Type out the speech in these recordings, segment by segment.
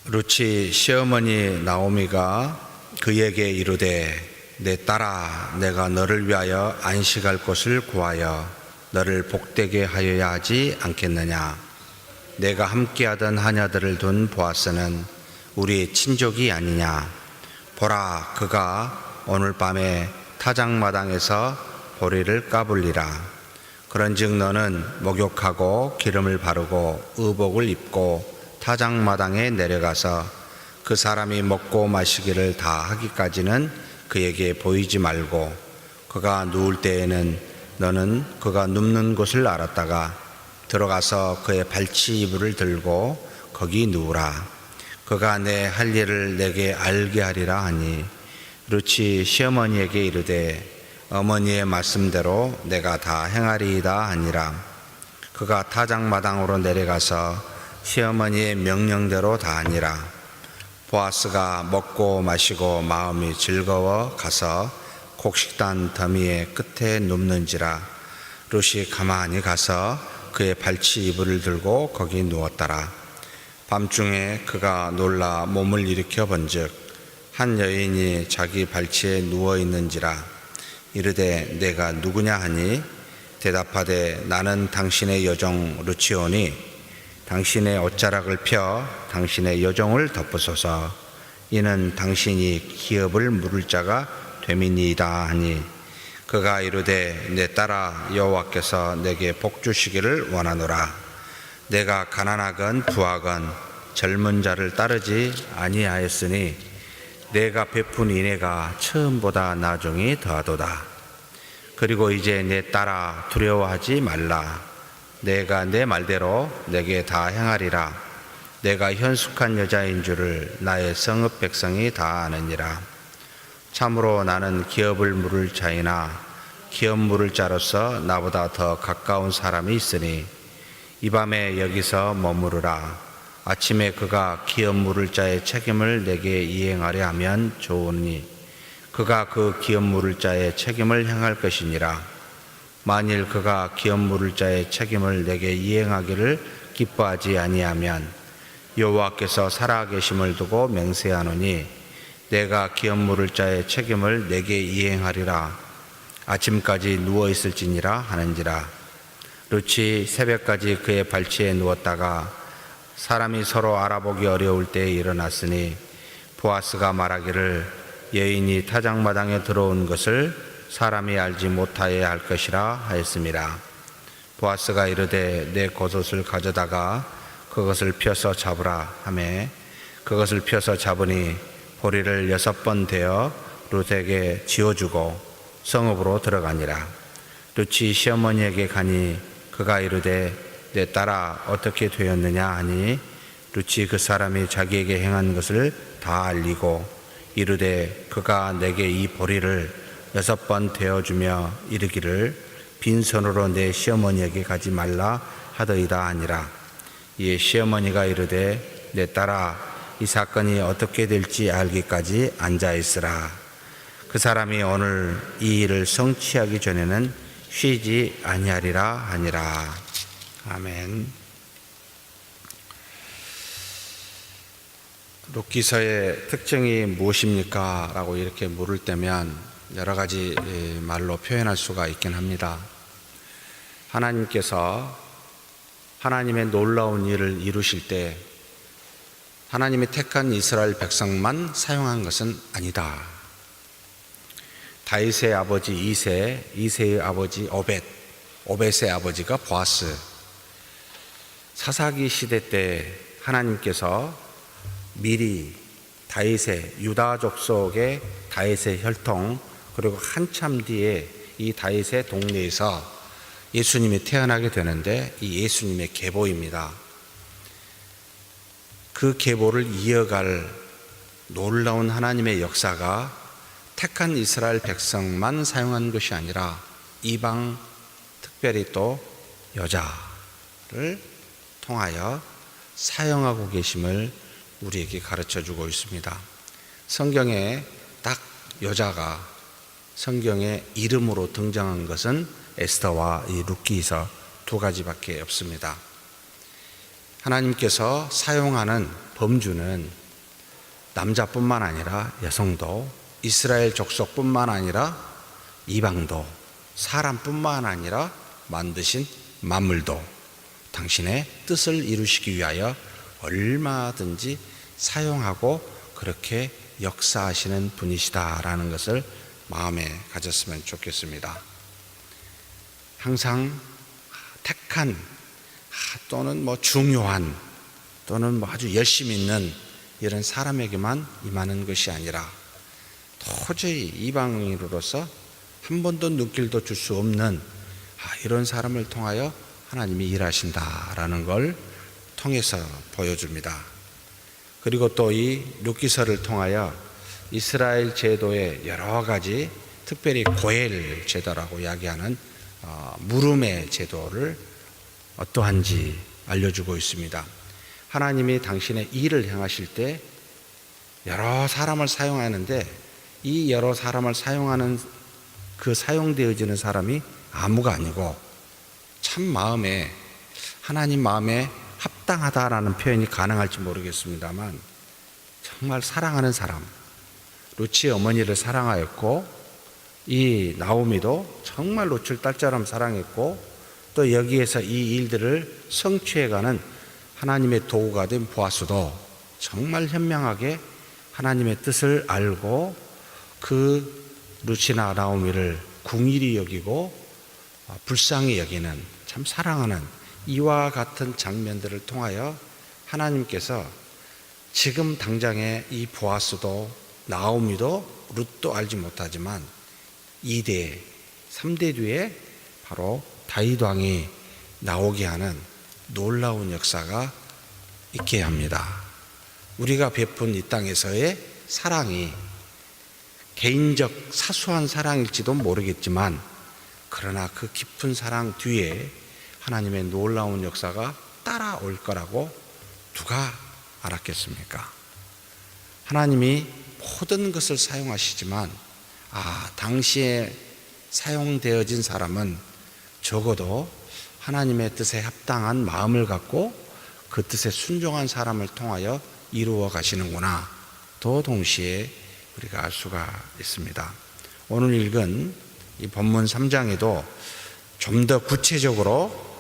루치 시어머니 나오미가 그에게 이르되 내 딸아, 내가 너를 위하여 안식할 곳을 구하여 너를 복되게 하여야 하지 않겠느냐. 내가 함께하던 하녀들을 둔 보아스는 우리 친족이 아니냐. 보라, 그가 오늘 밤에 타작마당에서 보리를 까불리라. 그런즉 너는 목욕하고 기름을 바르고 의복을 입고 타작마당에 내려가서 그 사람이 먹고 마시기를 다 하기까지는 그에게 보이지 말고, 그가 누울 때에는 너는 그가 눕는 곳을 알았다가 들어가서 그의 발치 이불을 들고 거기 누우라. 그가 내 할 일을 내게 알게 하리라 하니, 루치 시어머니에게 이르되 어머니의 말씀대로 내가 다 행하리이다 하니라. 그가 타작마당으로 내려가서 시어머니의 명령대로 다 하니라. 보아스가 먹고 마시고 마음이 즐거워 가서 곡식단 더미의 끝에 눕는지라. 룻이 가만히 가서 그의 발치 이불을 들고 거기 누웠더라. 밤중에 그가 놀라 몸을 일으켜 본즉 한 여인이 자기 발치에 누워 있는지라. 이르되 내가 누구냐 하니, 대답하되 나는 당신의 여종 루치오니 당신의 옷자락을 펴 당신의 여종을 덮으소서. 이는 당신이 기업을 물을 자가 됨이니이다 하니, 그가 이르되 내 딸아, 여호와께서 내게 복 주시기를 원하노라. 내가 가난하건 부하건 젊은 자를 따르지 아니하였으니 내가 베푼 인애가 처음보다 나중이 더하도다. 그리고 이제 내 딸아, 두려워하지 말라. 내가 내 말대로 내게 다 행하리라. 내가 현숙한 여자인 줄을 나의 성읍 백성이 다 아느니라. 참으로 나는 기업을 물을 자이나 기업 물을 자로서 나보다 더 가까운 사람이 있으니 이 밤에 여기서 머무르라. 아침에 그가 기업 물을 자의 책임을 내게 이행하려 하면 좋으니 그가 그 기업 물을 자의 책임을 행할 것이니라. 만일 그가 기업 물을 자의 책임을 내게 이행하기를 기뻐하지 아니하면 여호와께서 살아계심을 두고 맹세하노니 내가 기업 물을 자의 책임을 내게 이행하리라. 아침까지 누워 있을지니라 하는지라. 룻이 새벽까지 그의 발치에 누웠다가 사람이 서로 알아보기 어려울 때에 일어났으니 보아스가 말하기를 여인이 타작마당에 들어온 것을 사람이 알지 못하여야 할 것이라 하였습니다. 보아스가 이르되 내 겉옷을 가져다가 그것을 펴서 잡으라 하매 그것을 펴서 잡으니 보리를 6번 대어 룻에게 지어주고 성읍으로 들어가니라. 룻이 시어머니에게 가니 그가 이르되 내 딸아, 어떻게 되었느냐 하니 룻이 그 사람이 자기에게 행한 것을 다 알리고 이르되 그가 내게 이 보리를 6번 대어주며 이르기를 빈손으로 내 시어머니에게 가지 말라 하더이다 하니라. 이에 시어머니가 이르되 내 딸아, 이 사건이 어떻게 될지 알기까지 앉아있으라. 그 사람이 오늘 이 일을 성취하기 전에는 쉬지 아니하리라 하니라. 아멘. 룻기서의 특징이 무엇입니까? 라고 이렇게 물을 때면 여러 가지 말로 표현할 수가 있긴 합니다. 하나님께서 하나님의 놀라운 일을 이루실 때 하나님이 택한 이스라엘 백성만 사용한 것은 아니다. 다윗의 아버지 이세, 이세의 아버지 오벳, 오벳의 아버지가 보아스, 사사기 시대 때 하나님께서 미리 다윗의 유다 족속의 다윗의 혈통, 그리고 한참 뒤에 이 다윗의 동네에서 예수님이 태어나게 되는데 이 예수님의 계보입니다. 그 계보를 이어갈 놀라운 하나님의 역사가 택한 이스라엘 백성만 사용한 것이 아니라 이방, 특별히 또 여자를 통하여 사용하고 계심을 우리에게 가르쳐 주고 있습니다. 성경에 딱 여자가 성경의 이름으로 등장한 것은 에스더와 이 룻기서 2가지밖에 없습니다. 하나님께서 사용하는 범주는 남자뿐만 아니라 여성도, 이스라엘 족속뿐만 아니라 이방도, 사람뿐만 아니라 만드신 만물도 당신의 뜻을 이루시기 위하여 얼마든지 사용하고 그렇게 역사하시는 분이시다라는 것을 마음에 가졌으면 좋겠습니다. 항상 택한 또는 중요한 또는 아주 열심 있는 이런 사람에게만 임하는 것이 아니라 도저히 이방인으로서 한 번도 눈길도 줄 수 없는 이런 사람을 통하여 하나님이 일하신다라는 걸 통해서 보여줍니다. 그리고 또 이 룻기서를 통하여 이스라엘 제도의 여러 가지, 특별히 고엘 제도라고 이야기하는 물음의 제도를 어떠한지 알려주고 있습니다. 하나님이 당신의 일을 행하실 때 여러 사람을 사용하는데 이 여러 사람을 사용하는 그 사용되어지는 사람이 아무가 아니고 참 마음에, 하나님 마음에 합당하다라는 표현이 가능할지 모르겠습니다만 정말 사랑하는 사람, 룻의 어머니를 사랑하였고 이 나오미도 정말 룻을 딸처럼 사랑했고 또 여기에서 이 일들을 성취해가는 하나님의 도구가 된 보아스도 정말 현명하게 하나님의 뜻을 알고 그 룻이나 나오미를 궁일이 여기고 불쌍히 여기는, 참 사랑하는 이와 같은 장면들을 통하여 하나님께서 지금 당장에 이 보아스도 나오미도 룻도 알지 못하지만 2대, 3대 뒤에 바로 다윗 왕이 나오게 하는 놀라운 역사가 있게 합니다. 우리가 베푼 이 땅에서의 사랑이 개인적 사소한 사랑일지도 모르겠지만 그러나 그 깊은 사랑 뒤에 하나님의 놀라운 역사가 따라올 거라고 누가 알았겠습니까? 하나님이 모든 것을 사용하시지만 당시에 사용되어진 사람은 적어도 하나님의 뜻에 합당한 마음을 갖고 그 뜻에 순종한 사람을 통하여 이루어 가시는구나, 또 동시에 우리가 알 수가 있습니다. 오늘 읽은 이 본문 3장에도 좀 더 구체적으로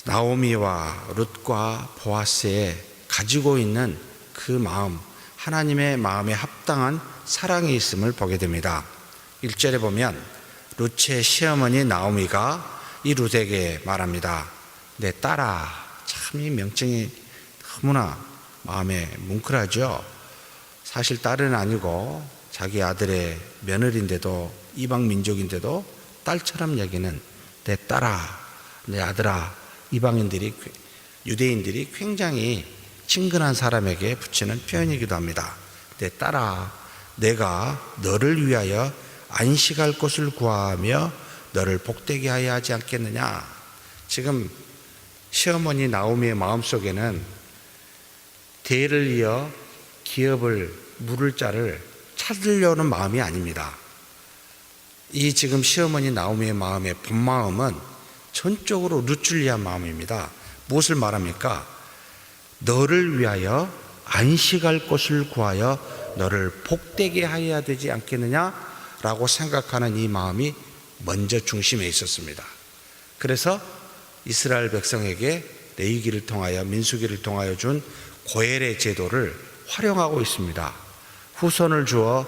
나오미와 룻과 보아스의 가지고 있는 그 마음, 하나님의 마음에 합당한 사랑이 있음을 보게 됩니다. 1절에 보면 룻의 시어머니 나오미가 이 룻에게 말합니다. 내 딸아. 참 이 명칭이 너무나 마음에 뭉클하죠. 사실 딸은 아니고 자기 아들의 며느리인데도, 이방 민족인데도 딸처럼 여기는 내 딸아, 내 아들아, 이방인들이, 유대인들이 굉장히 친근한 사람에게 붙이는 표현이기도 합니다. 내 딸아, 내가 너를 위하여 안식할 곳을 구하며 너를 복되게 하여 하지 않겠느냐. 지금 시어머니 나오미의 마음속에는 대를 이어 기업을 물을 자를 찾으려는 마음이 아닙니다. 이 지금 시어머니 나오미의 마음의 본마음은 전적으로 룻을 위한 마음입니다. 무엇을 말합니까? 너를 위하여 안식할 곳을 구하여 너를 복되게 하여야 되지 않겠느냐라고 생각하는 이 마음이 먼저 중심에 있었습니다. 그래서 이스라엘 백성에게 레위기를 통하여, 민수기를 통하여 준 고엘의 제도를 활용하고 있습니다. 후손을 주어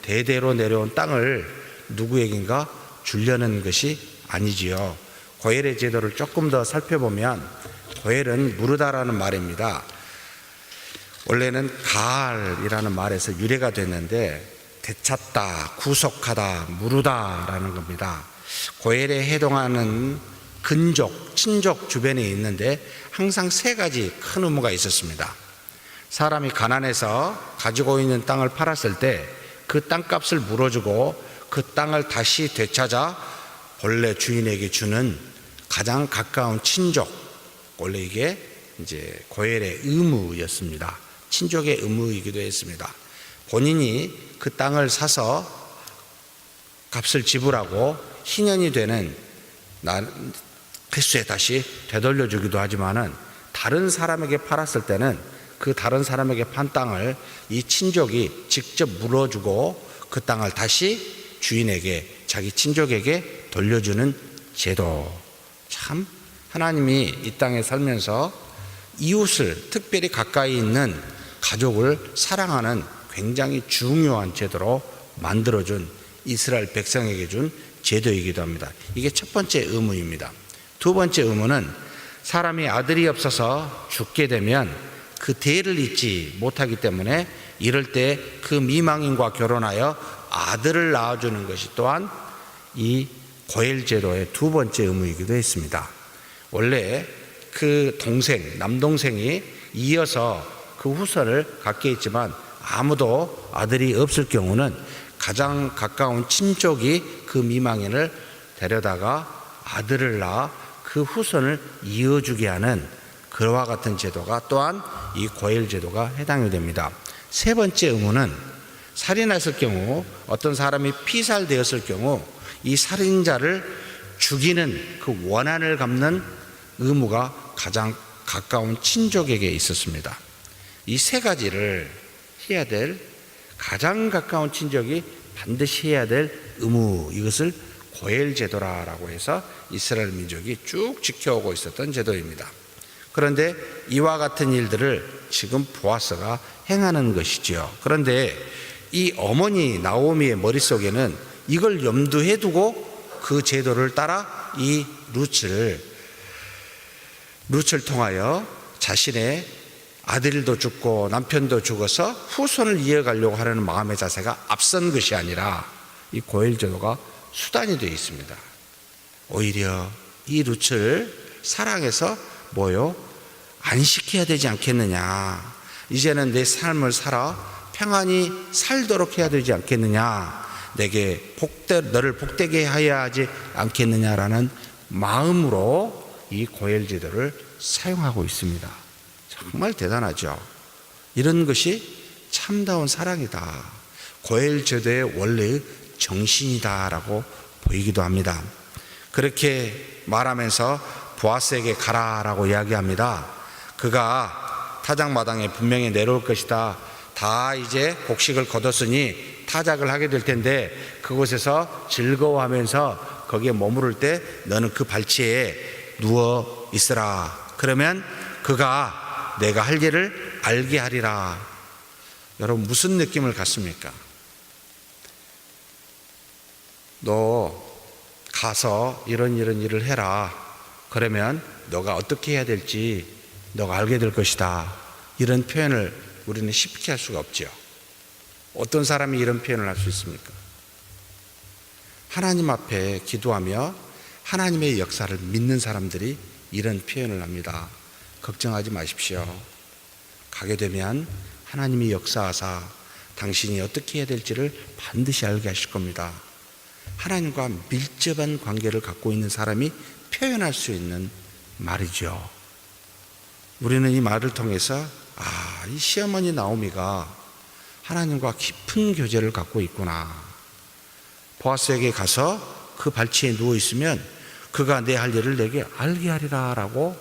대대로 내려온 땅을 누구에겐가 주려는 것이 아니지요. 고엘의 제도를 조금 더 살펴보면 고엘은 무르다라는 말입니다. 원래는 가알이라는 말에서 유래가 됐는데 되찾다, 구속하다, 무르다라는 겁니다. 고엘에 해당하는 근족, 친족 주변에 있는데 항상 3가지 큰 의무가 있었습니다. 사람이 가난해서 가지고 있는 땅을 팔았을 때 그 땅값을 물어주고 그 땅을 다시 되찾아 본래 주인에게 주는 가장 가까운 친족, 원래 이게 이제 고엘의 의무였습니다. 친족의 의무이기도 했습니다. 본인이 그 땅을 사서 값을 지불하고 희년이 되는 횟수에 다시 되돌려주기도 하지만은 다른 사람에게 팔았을 때는 그 다른 사람에게 판 땅을 이 친족이 직접 물어주고 그 땅을 다시 주인에게, 자기 친족에게 돌려주는 제도. 참 하나님이 이 땅에 살면서 이웃을, 특별히 가까이 있는 가족을 사랑하는 굉장히 중요한 제도로 만들어준, 이스라엘 백성에게 준 제도이기도 합니다. 이게 첫 번째 의무입니다. 두 번째 의무는 사람이 아들이 없어서 죽게 되면 그 대를 잇지 못하기 때문에 이럴 때 그 미망인과 결혼하여 아들을 낳아주는 것이 또한 이 고엘 제도의 두 번째 의무이기도 했습니다. 원래 그 동생, 남동생이 이어서 그 후손을 갖게 했지만 아무도 아들이 없을 경우는 가장 가까운 친족이 그 미망인을 데려다가 아들을 낳아 그 후손을 이어주게 하는 그와 같은 제도가 또한 이 고엘 제도가 해당이 됩니다. 세 번째 의무는 살인했을 경우, 어떤 사람이 피살되었을 경우 이 살인자를 죽이는 그 원한을 갚는 의무가 가장 가까운 친족에게 있었습니다. 이 세 가지를 해야 될, 가장 가까운 친족이 반드시 해야 될 의무, 이것을 고엘 제도라고 해서 이스라엘 민족이 쭉 지켜오고 있었던 제도입니다. 그런데 이와 같은 일들을 지금 보아스가 행하는 것이지요. 그런데 이 어머니 나오미의 머릿속에는 이걸 염두에 두고 그 제도를 따라 이 룻을 통하여 자신의 아들도 죽고 남편도 죽어서 후손을 이어가려고 하는 마음의 자세가 앞선 것이 아니라 이 고엘 제도가 수단이 되어 있습니다. 오히려 이 룻을 사랑해서 안식해야 되지 않겠느냐, 이제는 내 삶을 살아 평안히 살도록 해야 되지 않겠느냐, 너를 복되게 해야 하지 않겠느냐라는 마음으로 이 고엘 제도를 사용하고 있습니다. 정말 대단하죠. 이런 것이 참다운 사랑이다, 고엘 제도의 원래의 정신이다라고 보이기도 합니다. 그렇게 말하면서 보아스에게 가라라고 이야기합니다. 그가 타작마당에 분명히 내려올 것이다. 다 이제 곡식을 거뒀으니 타작을 하게 될 텐데 그곳에서 즐거워하면서 거기에 머무를 때 너는 그 발치에 누워 있으라. 그러면 그가 내가 할 일을 알게 하리라. 여러분, 무슨 느낌을 갖습니까? 너 가서 이런 일을 해라. 그러면 너가 어떻게 해야 될지 너가 알게 될 것이다. 이런 표현을 우리는 쉽게 할 수가 없죠. 어떤 사람이 이런 표현을 할 수 있습니까? 하나님 앞에 기도하며 하나님의 역사를 믿는 사람들이 이런 표현을 합니다. 걱정하지 마십시오. 가게 되면 하나님이 역사하사 당신이 어떻게 해야 될지를 반드시 알게 하실 겁니다. 하나님과 밀접한 관계를 갖고 있는 사람이 표현할 수 있는 말이죠. 우리는 이 말을 통해서 이 시어머니 나오미가 하나님과 깊은 교제를 갖고 있구나. 보아스에게 가서 그 발치에 누워 있으면 그가 내 할 일을 내게 알게 하리라 라고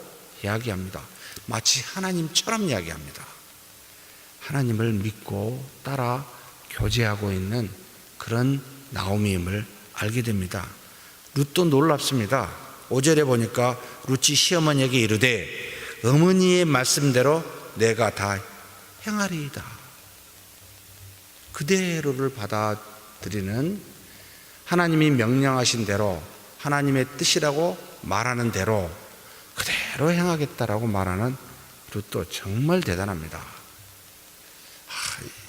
이야기합니다. 마치 하나님처럼 이야기합니다. 하나님을 믿고 따라 교제하고 있는 그런 나오미임을 알게 됩니다. 룻도 놀랍습니다. 5절에 보니까 룻이 시어머니에게 이르되 어머니의 말씀대로 내가 다 행하리이다. 그대로를 받아들이는, 하나님이 명령하신 대로, 하나님의 뜻이라고 말하는 대로 그대로 행하겠다라고 말하는 룻도 정말 대단합니다.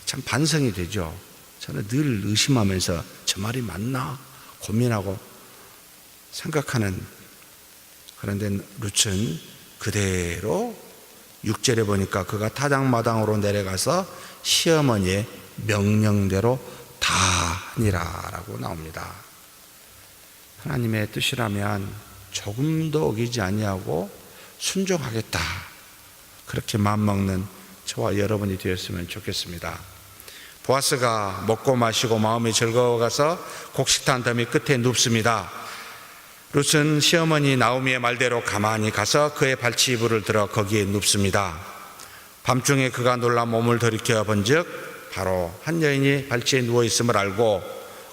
참 반성이 되죠. 저는 늘 의심하면서 저 말이 맞나 고민하고 생각하는, 그런데 룻은 그대로 6절에 보니까 그가 타작마당으로 내려가서 시어머니의 명령대로 다 하니라 라고 나옵니다. 하나님의 뜻이라면 조금도 어기지 아니하고 순종하겠다, 그렇게 마음먹는 저와 여러분이 되었으면 좋겠습니다. 보아스가 먹고 마시고 마음이 즐거워가서 곡식탄더미 끝에 눕습니다. 룻은 시어머니 나오미의 말대로 가만히 가서 그의 발치 이불을 들어 거기에 눕습니다. 밤중에 그가 놀라 몸을 돌이켜 본즉 바로 한 여인이 발치에 누워 있음을 알고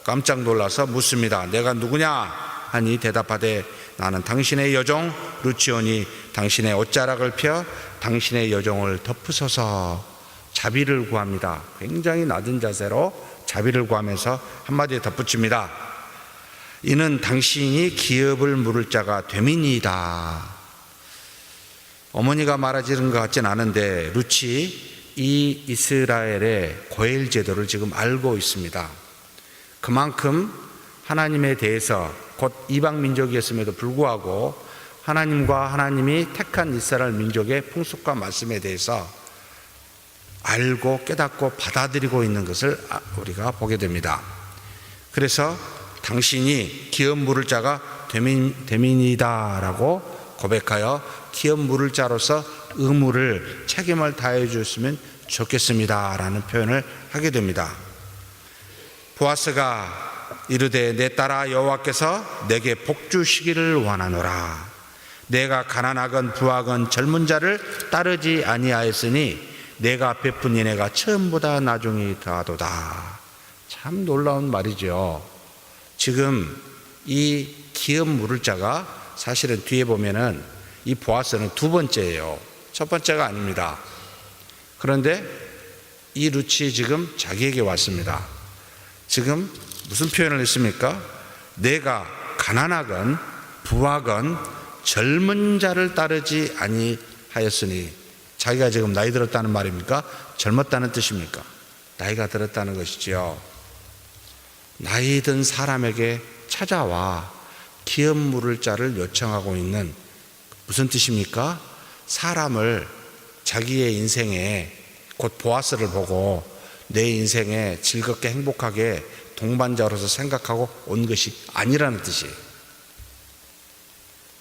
깜짝 놀라서 묻습니다. 내가 누구냐 하니 대답하되 나는 당신의 여종 룻이오니 당신의 옷자락을 펴 당신의 여종을 덮으소서. 자비를 구합니다. 굉장히 낮은 자세로 자비를 구하면서 한마디에 덧붙입니다. 이는 당신이 기업을 물을 자가 됨이니이다. 어머니가 말하지는 것 같진 않은데 룻이 이 이스라엘의 고엘 제도를 지금 알고 있습니다. 그만큼 하나님에 대해서 곧 이방 민족이었음에도 불구하고 하나님과 하나님이 택한 이스라엘 민족의 풍습과 말씀에 대해서 알고 깨닫고 받아들이고 있는 것을 우리가 보게 됩니다. 그래서 당신이 기업 물을 자가 됨이니이다 라고 고백하여 기업 물을 자로서 의무를 책임을 다해 주셨으면 좋겠습니다 라는 표현을 하게 됩니다. 보아스가 이르되 내 딸아 여호와께서 내게 복 주시기를 원하노라. 내가 가난하건 부하건 젊은 자를 따르지 아니하였으니 내가 베푼 인애가 처음보다 나중이 더하도다. 참 놀라운 말이죠. 지금 이 기업 물을 자가 사실은 뒤에 보면은 이 보아스는 두 번째예요. 첫 번째가 아닙니다. 그런데 이 룻이 지금 자기에게 왔습니다. 지금 무슨 표현을 했습니까? 내가 가난하건 부하건 젊은 자를 따르지 아니하였으니, 자기가 지금 나이 들었다는 말입니까? 젊었다는 뜻입니까? 나이가 들었다는 것이지요. 나이 든 사람에게 찾아와 기업 물을 자를 요청하고 있는, 무슨 뜻입니까? 사람을 자기의 인생에, 곧 보아스를 보고 내 인생에 즐겁게 행복하게 동반자로서 생각하고 온 것이 아니라는 뜻이에요.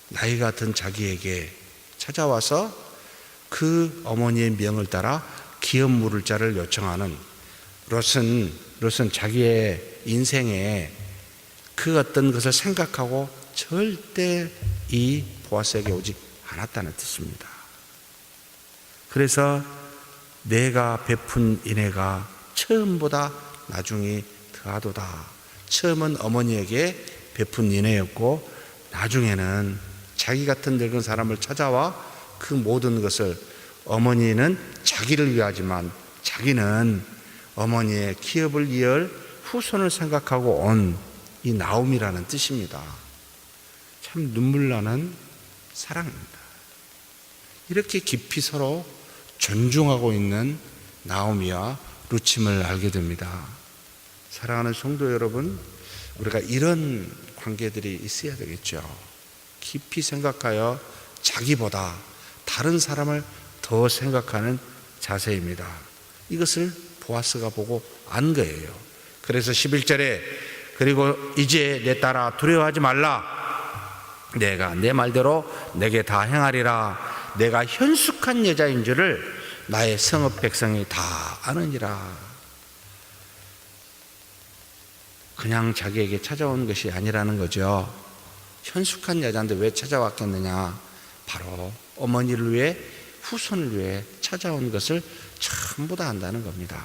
나이가 든 자기에게 찾아와서 그 어머니의 명을 따라 기업 물을 자를 요청하는 롯은 자기의 인생에 그 어떤 것을 생각하고 절대 이 보아스에게 오지 않았다는 뜻입니다. 그래서 내가 베푼 인애가 처음보다 나중이 더하도다. 처음은 어머니에게 베푼 인애였고 나중에는 자기 같은 늙은 사람을 찾아와 그 모든 것을, 어머니는 자기를 위하지만 자기는 어머니의 기업을 이을 후손을 생각하고 온 이 나옴이라는 뜻입니다. 참 눈물 나는 사랑입니다. 이렇게 깊이 서로 존중하고 있는 나오미와 룻임을 알게 됩니다. 사랑하는 성도 여러분, 우리가 이런 관계들이 있어야 되겠죠. 깊이 생각하여 자기보다 다른 사람을 더 생각하는 자세입니다. 이것을 보아스가 보고 안 거예요. 그래서 11절에 그리고 이제 내 딸아 두려워하지 말라. 내가 내 말대로 내게 다 행하리라. 내가 현숙한 여자인 줄을 나의 성읍 백성이 다 아느니라. 그냥 자기에게 찾아온 것이 아니라는 거죠. 현숙한 여자인데 왜 찾아왔겠느냐? 바로 어머니를 위해, 후손을 위해 찾아온 것을 전부 다 안다는 겁니다.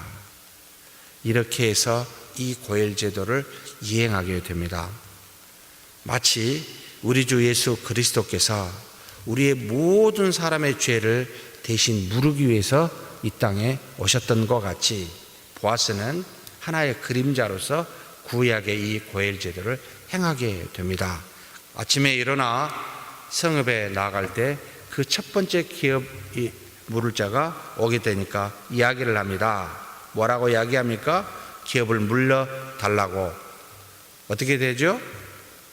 이렇게 해서 이 고엘 제도를 이행하게 됩니다. 마치 우리 주 예수 그리스도께서 우리의 모든 사람의 죄를 대신 무르기 위해서 이 땅에 오셨던 것 같이 보아스는 하나의 그림자로서 구약의 이 고엘 제도를 행하게 됩니다. 아침에 일어나 성읍에 나아갈 때 그 첫 번째 기업 물을 자가 오게 되니까 이야기를 합니다. 뭐라고 이야기합니까? 기업을 물려 달라고. 어떻게 되죠?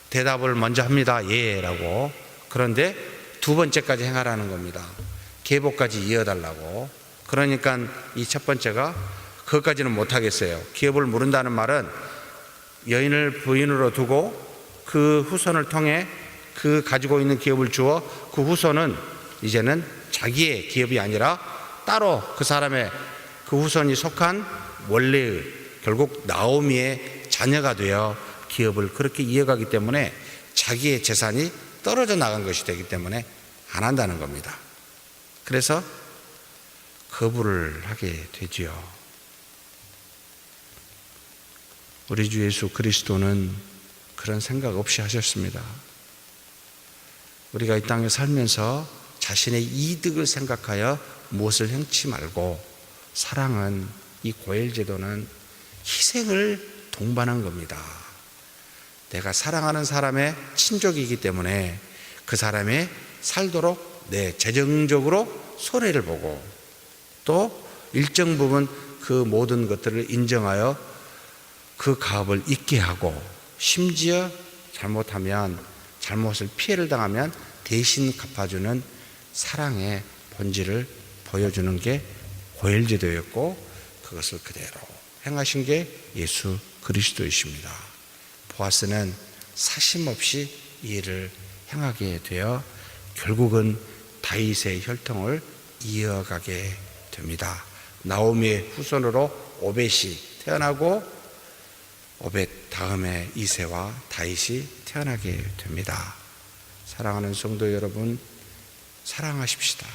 대답을 먼저 합니다. 예 라고. 그런데 두 번째까지 행하라는 겁니다. 계보까지 이어달라고. 그러니까 이 첫 번째가 그것까지는 못하겠어요. 기업을 물은다는 말은 여인을 부인으로 두고 그 후손을 통해 그 가지고 있는 기업을 주어 그 후손은 이제는 자기의 기업이 아니라 따로 그 사람의 그 후손이 속한 원래의, 결국 나오미의 자녀가 되어 기업을 그렇게 이어가기 때문에 자기의 재산이 떨어져 나간 것이 되기 때문에 안 한다는 겁니다. 그래서 거부를 하게 되지요. 우리 주 예수 그리스도는 그런 생각 없이 하셨습니다. 우리가 이 땅에 살면서 자신의 이득을 생각하여 무엇을 행치 말고, 사랑은, 이 고헬제도는 희생을 동반한 겁니다. 내가 사랑하는 사람의 친족이기 때문에 그 사람이 살도록 재정적으로 손해를 보고, 또 일정 부분 그 모든 것들을 인정하여 그 가업을 잊게 하고, 심지어 잘못하면, 잘못을 피해를 당하면 대신 갚아주는 사랑의 본질을 보여주는 게 고헬제도였고, 그것을 그대로 행하신 게 예수 그리스도이십니다. 보아스는 사심없이 이 일을 행하게 되어 결국은 다윗의 혈통을 이어가게 됩니다. 나오미의 후손으로 오벳이 태어나고, 오벳 다음에 이새와 다윗이 태어나게 됩니다. 사랑하는 성도 여러분, 사랑하십시다.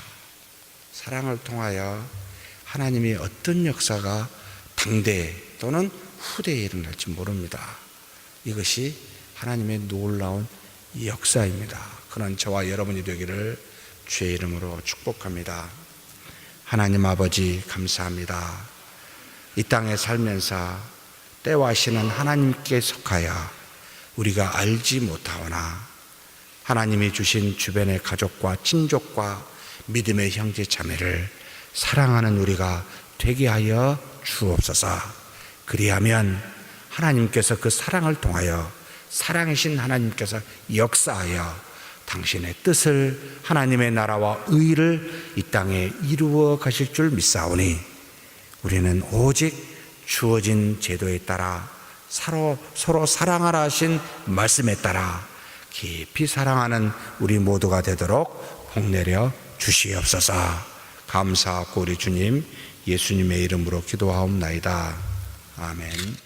사랑을 통하여 하나님의 어떤 역사가 당대 또는 후대에 일어날지 모릅니다. 이것이 하나님의 놀라운 역사입니다. 그런 저와 여러분이 되기를 주의 이름으로 축복합니다. 하나님 아버지, 감사합니다. 이 땅에 살면서 때와 시는 하나님께 속하여 우리가 알지 못하오나, 하나님이 주신 주변의 가족과 친족과 믿음의 형제 자매를 사랑하는 우리가 되게 하여 주옵소서. 그리하면 하나님께서 그 사랑을 통하여, 사랑이신 하나님께서 역사하여 당신의 뜻을, 하나님의 나라와 의를 이 땅에 이루어 가실 줄 믿사오니, 우리는 오직 주어진 제도에 따라 서로 사랑하라 하신 말씀에 따라 깊이 사랑하는 우리 모두가 되도록 복내려 주시옵소서. 감사하고 우리 주님 예수님의 이름으로 기도하옵나이다. 아멘.